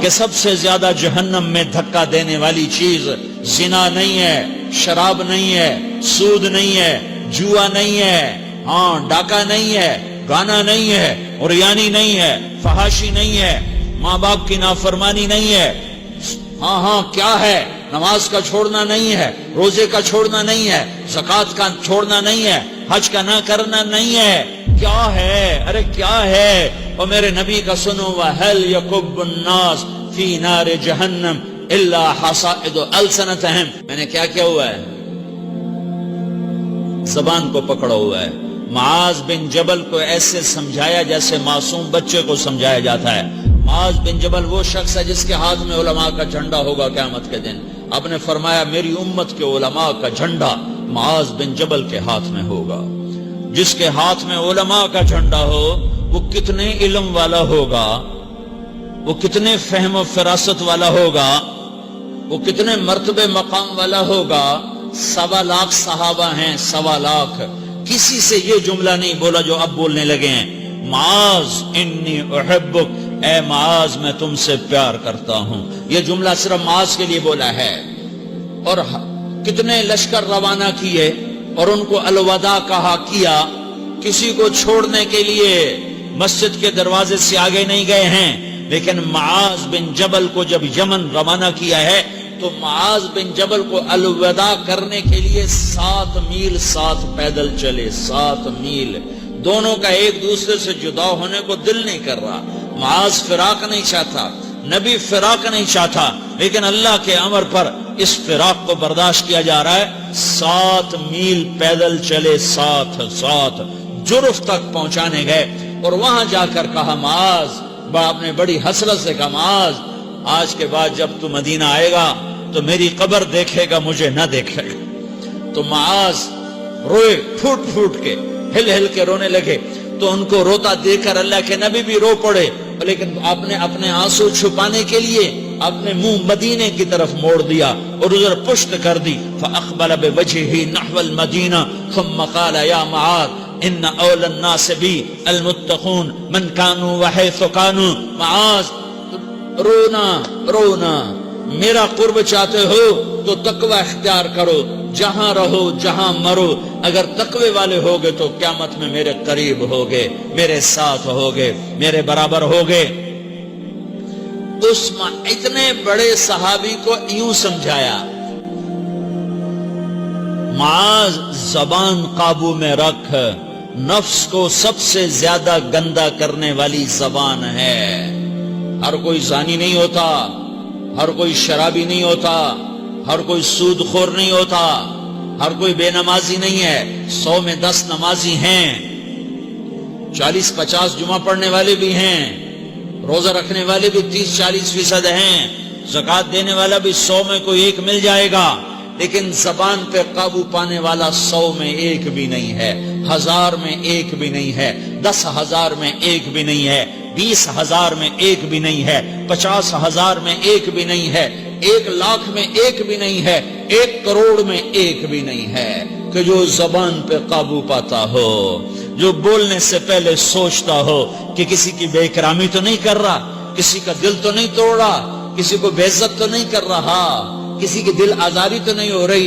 کہ سب سے زیادہ جہنم میں دھکا دینے والی چیز زنا نہیں ہے، شراب نہیں ہے، سود نہیں ہے، جوا نہیں ہے، ہاں ڈاکہ نہیں ہے، گانا نہیں ہے، عریانی نہیں ہے، فحاشی نہیں ہے، ماں باپ کی نافرمانی نہیں ہے، ہاں کیا ہے، نماز کا چھوڑنا نہیں ہے، روزے کا چھوڑنا نہیں ہے، زکوٰۃ کا چھوڑنا نہیں ہے، حج کا نہ کرنا نہیں ہے، کیا ہے، ارے کیا ہے؟ اور میرے نبی کا سنو، وَهَلْ يَكُبُّ النَّاسِ فِي نَارِ جَهَنَّمَ إِلَّا حَصَائِدُ أَلْسِنَتِهِمْ۔ میں نے کیا کیا ہوا ہے؟ زبان کو پکڑا ہوا ہے۔ معاذ بن جبل کو ایسے سمجھایا جیسے معصوم بچے کو سمجھایا جاتا ہے۔ معاذ بن جبل وہ شخص ہے جس کے ہاتھ میں علماء کا جھنڈا ہوگا قیامت کے دن۔ آپ نے فرمایا میری امت کے علماء کا جھنڈا معاذ بن جبل کے ہاتھ میں ہوگا۔ جس کے ہاتھ میں علماء کا جھنڈا ہو وہ کتنے علم والا ہوگا، وہ کتنے فہم و فراست والا ہوگا، وہ کتنے مرتبے مقام والا ہوگا۔ 1.25 لاکھ صحابہ ہیں، 1.25 لاکھ، کسی سے یہ جملہ نہیں بولا جو اب بولنے لگے ہیں، معاذ انی احبک، اے معاذ میں تم سے پیار کرتا ہوں۔ یہ جملہ صرف معاذ کے لیے بولا ہے۔ اور کتنے لشکر روانہ کیے اور ان کو الوداع کہا کیا، کسی کو چھوڑنے کے لیے مسجد کے دروازے سے آگے نہیں گئے ہیں، لیکن معاذ بن جبل کو جب یمن روانہ کیا ہے تو معاذ بن جبل کو الوداع کرنے کے لیے 7 میل 7 پیدل چلے، 7 میل۔ دونوں کا ایک دوسرے سے جدا ہونے کو دل نہیں کر رہا۔ معاذ فراق نہیں چاہتا، نبی فراق نہیں چاہتا، لیکن اللہ کے امر پر اس فراق کو برداشت کیا جا رہا ہے۔ 7 میل پیدل چلے، 7 جرف تک پہنچانے گئے اور وہاں جا کر کہا معاذ، باپ نے بڑی حسرت سے کہا معاذ آج کے بعد جب تو مدینہ آئے گا تو میری قبر دیکھے گا، مجھے نہ دیکھے گا۔ تو معاذ روئے، پھوٹ کے ہل کے رونے لگے۔ تو ان کو روتا دیکھ کر اللہ کے نبی بھی رو پڑے، لیکن آپ نے اپنے آنسو چھپانے کے لیے اپنے منہ مدینے کی طرف موڑ دیا اور ادھر پشت کر دی۔ فَأَقْبَلَ بِوَجْهِهِ نَحْوَ الْمَدِينَةِ ثُمَّ قَالَ يَا مُعَاذ إِنَّ أَوْلَى النَّاسِ بِي الْمُتَّقُونَ مَنْ كَانُوا وَحَيْثُ كَانُوا۔ معاذ رونا، میرا قرب چاہتے ہو تو تقوی اختیار کرو، جہاں رہو جہاں مرو، اگر تقوی والے ہوگے تو قیامت میں میرے قریب ہوگے، میرے ساتھ ہوگے، میرے برابر ہوگے۔ اس اتنے بڑے صحابی کو یوں سمجھایا، معاذ زبان قابو میں رکھ، نفس کو سب سے زیادہ گندا کرنے والی زبان ہے۔ ہر کوئی زانی نہیں ہوتا، ہر کوئی شرابی نہیں ہوتا، ہر کوئی سود خور نہیں ہوتا، ہر کوئی بے نمازی نہیں ہے۔ 100 میں 10 نمازی ہیں، 40-50 جمعہ پڑھنے والے بھی ہیں، روزہ رکھنے والے بھی 30-40% ہیں، زکوٰۃ دینے والا بھی 100 میں کوئی ایک مل جائے گا، لیکن زبان پہ قابو پانے والا 100 میں ایک بھی نہیں ہے، 1000 میں ایک بھی نہیں ہے، 10,000 میں ایک بھی نہیں ہے، 20,000 میں ایک بھی نہیں ہے، 50,000 میں ایک بھی نہیں ہے، 1,00,000 میں ایک بھی نہیں ہے، 1 کروڑ میں ایک بھی نہیں ہے، کہ جو زبان پہ قابو پاتا ہو، جو بولنے سے پہلے سوچتا ہو کہ کسی کی بے اکرامی تو نہیں کر رہا، کسی کا دل تو نہیں توڑ رہا، کسی کو بے عزت تو نہیں کر رہا، کسی کی دل آزاری تو نہیں ہو رہی۔